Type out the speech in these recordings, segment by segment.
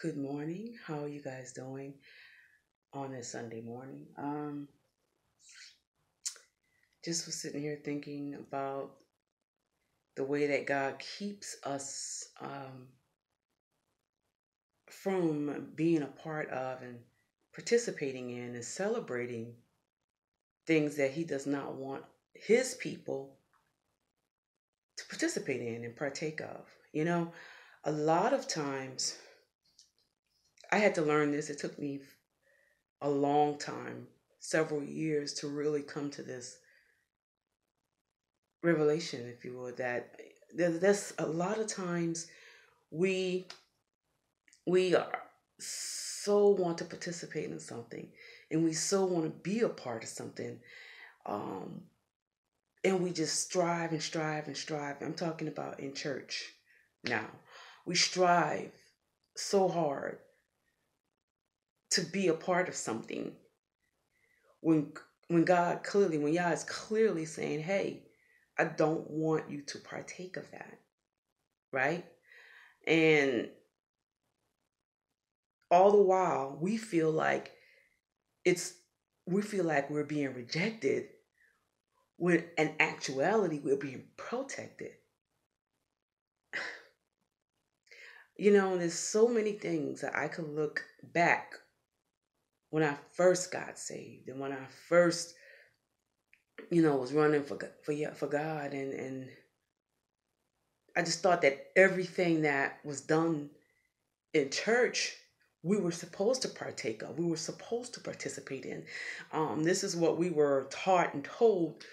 Good morning. How are you guys doing on this Sunday morning? Just was sitting here thinking about the way that God keeps us from being a part of and participating in and celebrating things that He does not want His people to participate in and partake of. You know, a lot of times I had to learn this. It took me a long time, several years, to really come to this revelation, if you will, that there's a lot of times we we are so want to participate in something, and we so want to be a part of something, um, and we just strive and strive and strive. I'm talking about in church now. We strive so hard to be a part of something when when Yah is clearly saying, "Hey, I don't want you to partake of that," right? And all the while it's we feel like we're being rejected when in actuality we're being protected. There's so many things that I could look back when I first got saved and when I first was running for God, and I just thought that everything that was done in church we were supposed to partake of, we were supposed to participate in. This is what we were taught and told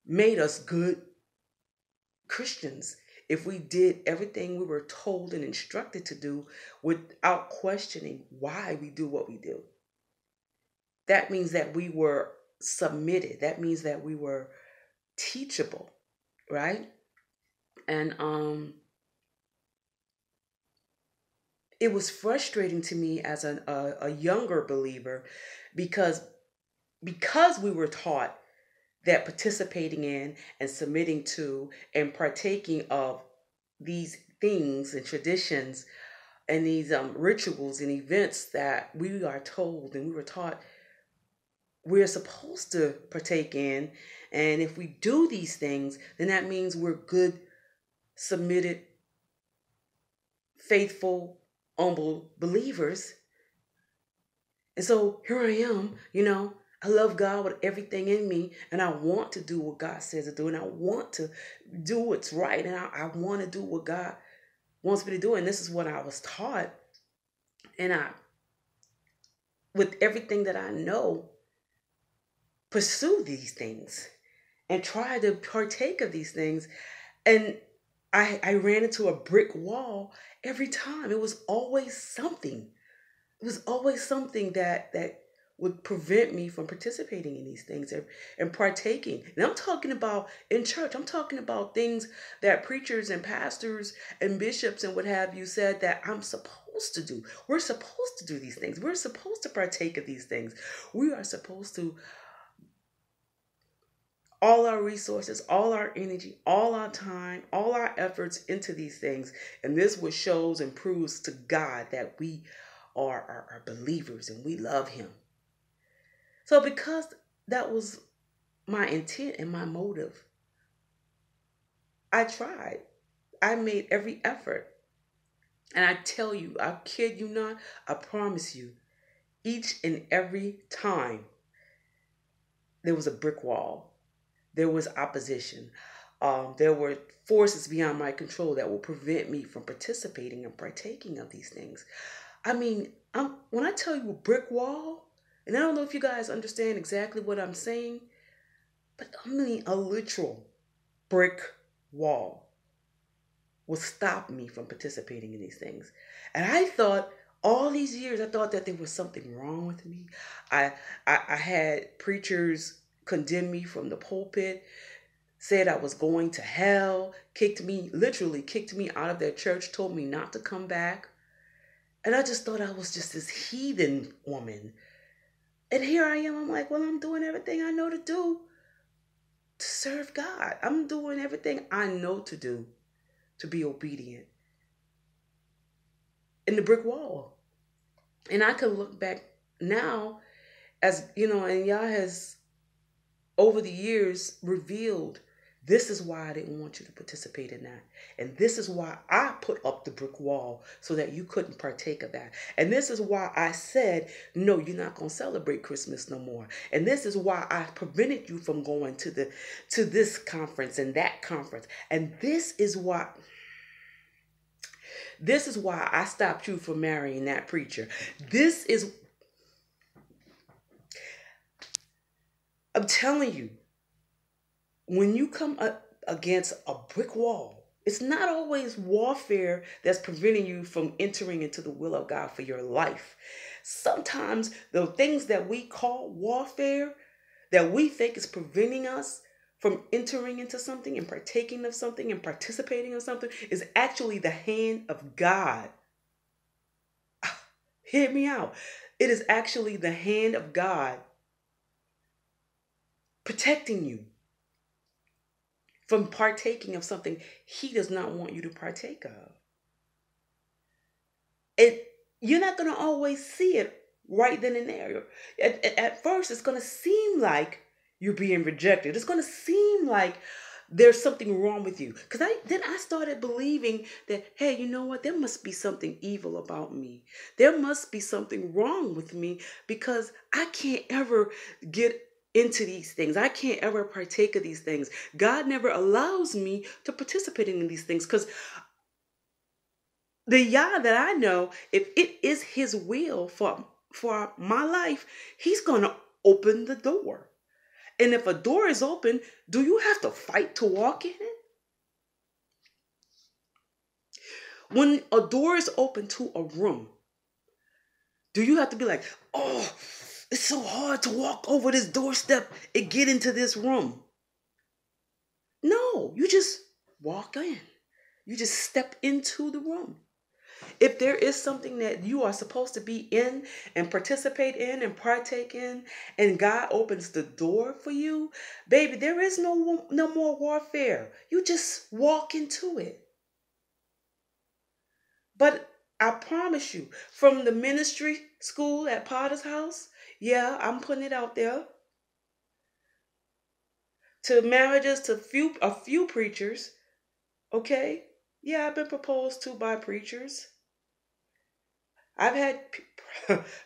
made us good Christians. If we did everything we were told and instructed to do without questioning why we do what we do, that means that we were submitted. That means that we were teachable, right? And it was frustrating to me as a younger believer because we were taught that participating in and submitting to and partaking of these things and traditions and these rituals and events that we are told and we were taught we're supposed to partake in. And if we do these things, then that means we're good, submitted, faithful, humble believers. And so here I am, I love God with everything in me, and I want to do what God says to do, and I want to do what's right, and I want to do what God wants me to do. And this is what I was taught. And with everything that I know, pursue these things and try to partake of these things. And I ran into a brick wall every time. It was always something. It was always something that would prevent me from participating in these things and partaking. And I'm talking about in church. I'm talking about things that preachers and pastors and bishops and what have you said that I'm supposed to do. We're supposed to do these things. We're supposed to partake of these things. We are supposed to all our resources, all our energy, all our time, all our efforts into these things. And this what shows and proves to God that we are believers and we love Him. So because that was my intent and my motive, I tried. I made every effort. And I tell you, I kid you not, I promise you, each and every time there was a brick wall. There was opposition. There were forces beyond my control that will prevent me from participating and partaking of these things. I mean, when I tell you a brick wall, and I don't know if you guys understand exactly what I'm saying, but I mean a literal brick wall will stop me from participating in these things. And I thought all these years, I thought that there was something wrong with me. I had preachers condemn me from the pulpit, said I was going to hell, literally kicked me out of their church, told me not to come back. And I just thought I was just this heathen woman. And here I am, I'm like, well, I'm doing everything I know to do to serve God. I'm doing everything I know to do to be obedient. In the brick wall. And I could look back now, as you know, and Yah has over the years revealed, this is why I didn't want you to participate in that. And this is why I put up the brick wall so that you couldn't partake of that. And this is why I said, no, you're not going to celebrate Christmas no more. And this is why I prevented you from going to this conference and that conference. And this is why I stopped you from marrying that preacher. I'm telling you, when you come up against a brick wall, it's not always warfare that's preventing you from entering into the will of God for your life. Sometimes the things that we call warfare, that we think is preventing us from entering into something and partaking of something and participating in something, is actually the hand of God. Hear me out. It is actually the hand of God protecting you from partaking of something He does not want you to partake of. You're not going to always see it right then and there. At first, it's going to seem like you're being rejected. It's going to seem like there's something wrong with you. Because I started believing that, hey, you know what? There must be something evil about me. There must be something wrong with me, because I can't ever get into these things. I can't ever partake of these things. God never allows me to participate in these things, because the Yah that I know, if it is His will for my life, He's going to open the door. And if a door is open, do you have to fight to walk in it? When a door is open to a room, do you have to be like, oh, it's so hard to walk over this doorstep and get into this room? No, you just walk in. You just step into the room. If there is something that you are supposed to be in and participate in and partake in, and God opens the door for you, baby, there is no more warfare. You just walk into it. But I promise you, from the ministry school at Potter's House, yeah, I'm putting it out there, to marriages, to a few preachers, okay? Yeah, I've been proposed to by preachers. I've had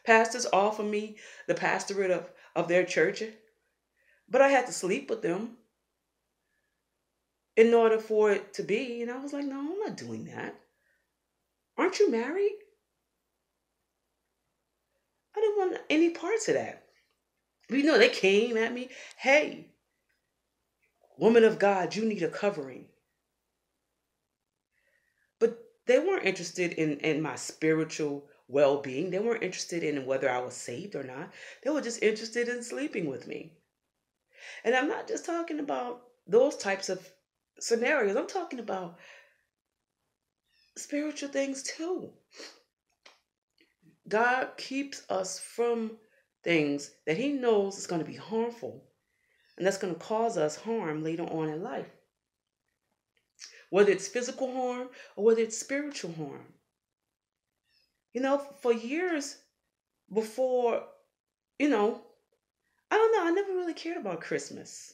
pastors offer me the pastorate of their church, but I had to sleep with them in order for it to be. And I was like, no, I'm not doing that. Aren't you married? I didn't want any parts of that. But you know, they came at me, hey, woman of God, you need a covering. But they weren't interested in my spiritual well-being. They weren't interested in whether I was saved or not. They were just interested in sleeping with me. And I'm not just talking about those types of scenarios. I'm talking about spiritual things too. God keeps us from things that He knows is going to be harmful, and that's going to cause us harm later on in life. Whether it's physical harm or whether it's spiritual harm. You know, for years before, I don't know, I never really cared about Christmas.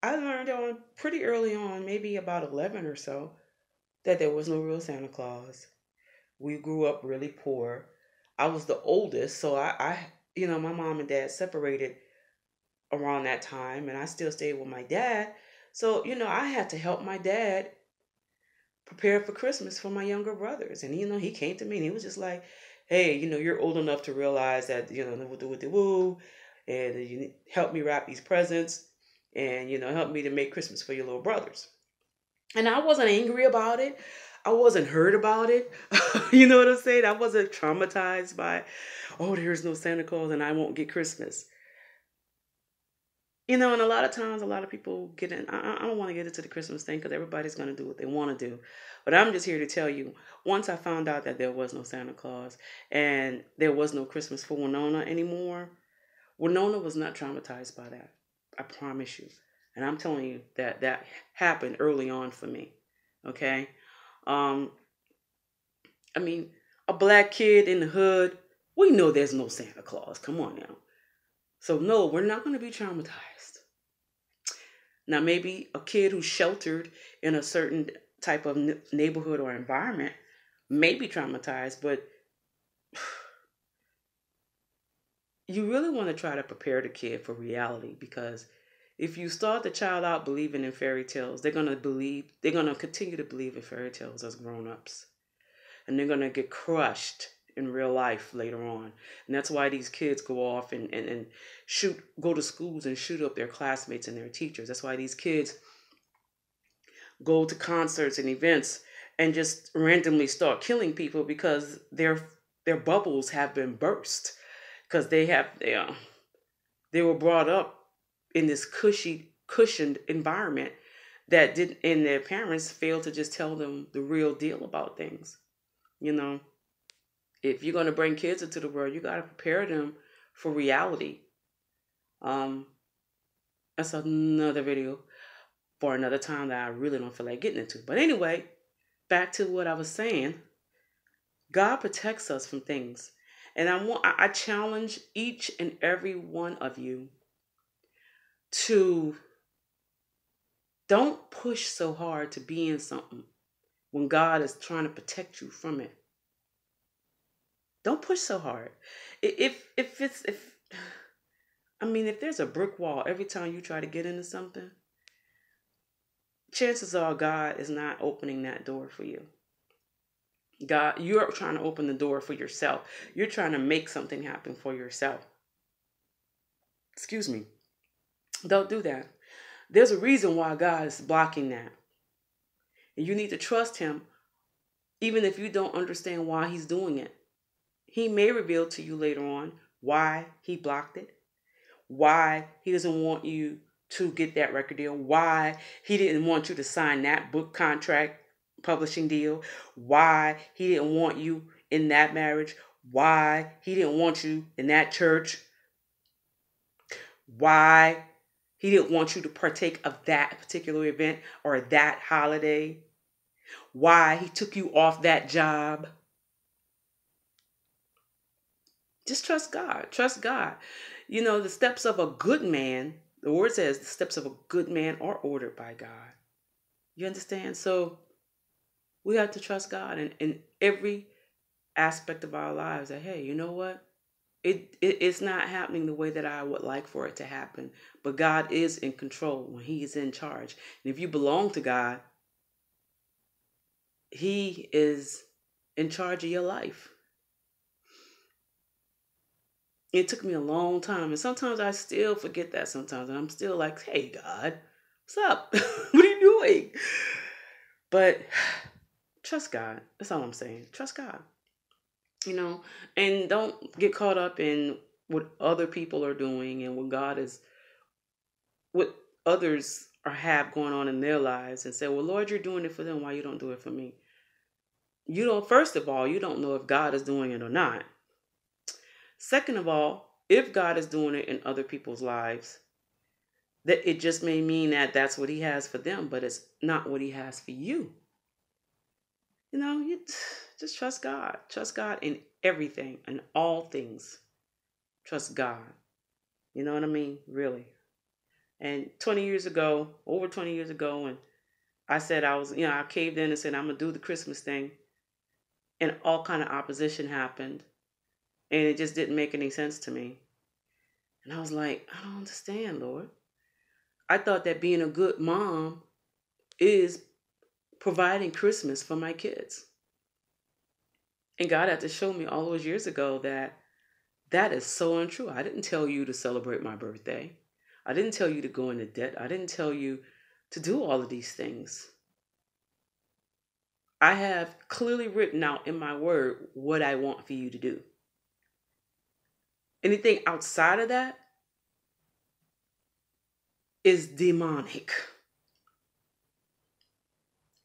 I learned on pretty early on, maybe about 11 or so, that there was no real Santa Claus. We grew up really poor. I was the oldest, so my mom and dad separated around that time, and I still stayed with my dad. So, I had to help my dad prepare for Christmas for my younger brothers. And, he came to me and he was just like, hey, you're old enough to realize that, woo, and you help me wrap these presents and, help me to make Christmas for your little brothers. And I wasn't angry about it. I wasn't hurt about it. You know what I'm saying? I wasn't traumatized by, oh, there's no Santa Claus and I won't get Christmas. And a lot of times, a lot of people get in. I don't want to get into the Christmas thing because everybody's going to do what they want to do. But I'm just here to tell you, once I found out that there was no Santa Claus and there was no Christmas for Winona anymore, Winona was not traumatized by that. I promise you. And I'm telling you that happened early on for me. Okay? I mean, a black kid in the hood, we know there's no Santa Claus. Come on now. So no, we're not going to be traumatized. Now, maybe a kid who's sheltered in a certain type of neighborhood or environment may be traumatized, but you really want to try to prepare the kid for reality, because if you start the child out believing in fairy tales, they're going to continue to believe in fairy tales as grown-ups. And they're going to get crushed in real life later on. And that's why these kids go off and go to schools and shoot up their classmates and their teachers. That's why these kids go to concerts and events and just randomly start killing people, because their bubbles have been burst, because they were brought up in this cushioned environment that didn't, and their parents failed to just tell them the real deal about things. You know, if you're going to bring kids into the world, you got to prepare them for reality. That's another video for another time that I really don't feel like getting into. But anyway, back to what I was saying. God protects us from things. And I challenge each and every one of you to don't push so hard to be in something when God is trying to protect you from it. Don't push so hard. If there's a brick wall every time you try to get into something, chances are God is not opening that door for you. God, you're trying to open the door for yourself. You're trying to make something happen for yourself. Excuse me. Don't do that. There's a reason why God is blocking that. And you need to trust him, even if you don't understand why he's doing it. He may reveal to you later on why he blocked it, why he doesn't want you to get that record deal, why he didn't want you to sign that book contract publishing deal, why he didn't want you in that marriage, why he didn't want you in that church, why he didn't want you to partake of that particular event or that holiday, why he took you off that job. Just trust God. Trust God. You know, the steps of a good man, the word says the steps of a good man are ordered by God. You understand? So we have to trust God in every aspect of our lives, that, hey, you know what? It's not happening the way that I would like for it to happen. But God is in control when he is in charge. And if you belong to God, he is in charge of your life. It took me a long time. And sometimes I still forget that sometimes. And I'm still like, hey, God, what's up? What are you doing? But trust God. That's all I'm saying. Trust God. You know, and don't get caught up in what other people are doing and what others have going on in their lives, and say, well, Lord, you're doing it for them. Why you don't do it for me? First of all, you don't know if God is doing it or not. Second of all, if God is doing it in other people's lives, that it just may mean that that's what he has for them, but it's not what he has for you. You know, you just trust God. Trust God in everything and all things. Trust God. You know what I mean? Really. And over 20 years ago, and I said I caved in and said, I'm going to do the Christmas thing. And all kind of opposition happened. And it just didn't make any sense to me. And I was like, I don't understand, Lord. I thought that being a good mom is providing Christmas for my kids. And God had to show me all those years ago that is so untrue. I didn't tell you to celebrate my birthday. I didn't tell you to go into debt. I didn't tell you to do all of these things. I have clearly written out in my word what I want for you to do. Anything outside of that is demonic.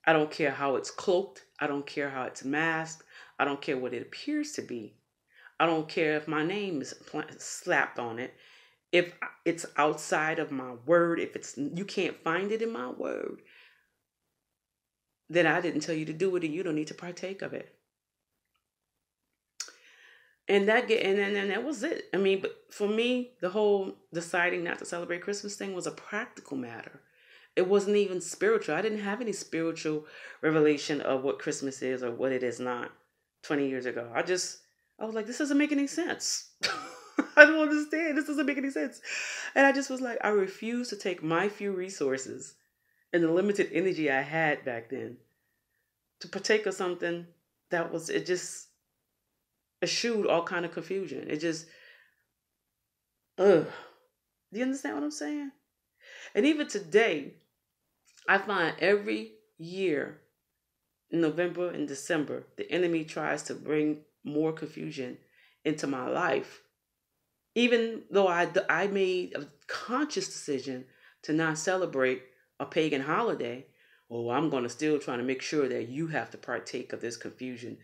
I don't care how it's cloaked. I don't care how it's masked. I don't care what it appears to be. I don't care if my name is slapped on it. If it's outside of my word, you can't find it in my word, then I didn't tell you to do it and you don't need to partake of it. And and that was it. I mean, but for me, the whole deciding not to celebrate Christmas thing was a practical matter. It wasn't even spiritual. I didn't have any spiritual revelation of what Christmas is or what it is not 20 years ago. I was like, this doesn't make any sense. I don't understand. This doesn't make any sense. And I just was like, I refuse to take my few resources and the limited energy I had back then to partake of something that was, it just eschewed all kind of confusion. It just, ugh. Do you understand what I'm saying? And even today, I find every year in November and December, the enemy tries to bring more confusion into my life. Even though I made a conscious decision to not celebrate a pagan holiday, well, I'm going to still try to make sure that you have to partake of this confusion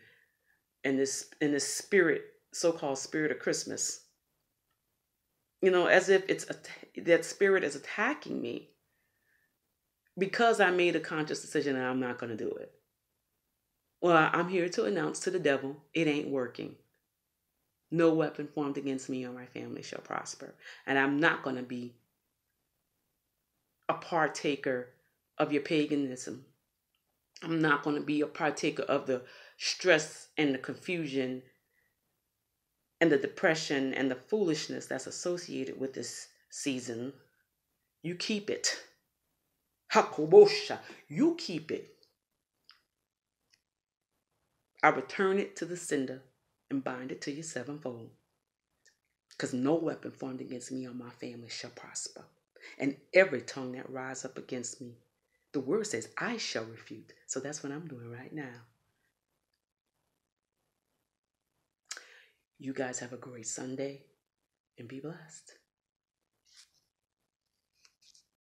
and this spirit, so-called spirit of Christmas. You know, as if that spirit is attacking me because I made a conscious decision and I'm not going to do it. Well, I'm here to announce to the devil, it ain't working. No weapon formed against me or my family shall prosper. And I'm not going to be a partaker of your paganism. I'm not going to be a partaker of the stress and the confusion and the depression and the foolishness that's associated with this season. You keep it. Hakobosha. You keep it. I return it to the sender and bind it to you sevenfold. Because no weapon formed against me or my family shall prosper. And every tongue that rise up against me, the word says, I shall refute. So that's what I'm doing right now. You guys have a great Sunday and be blessed.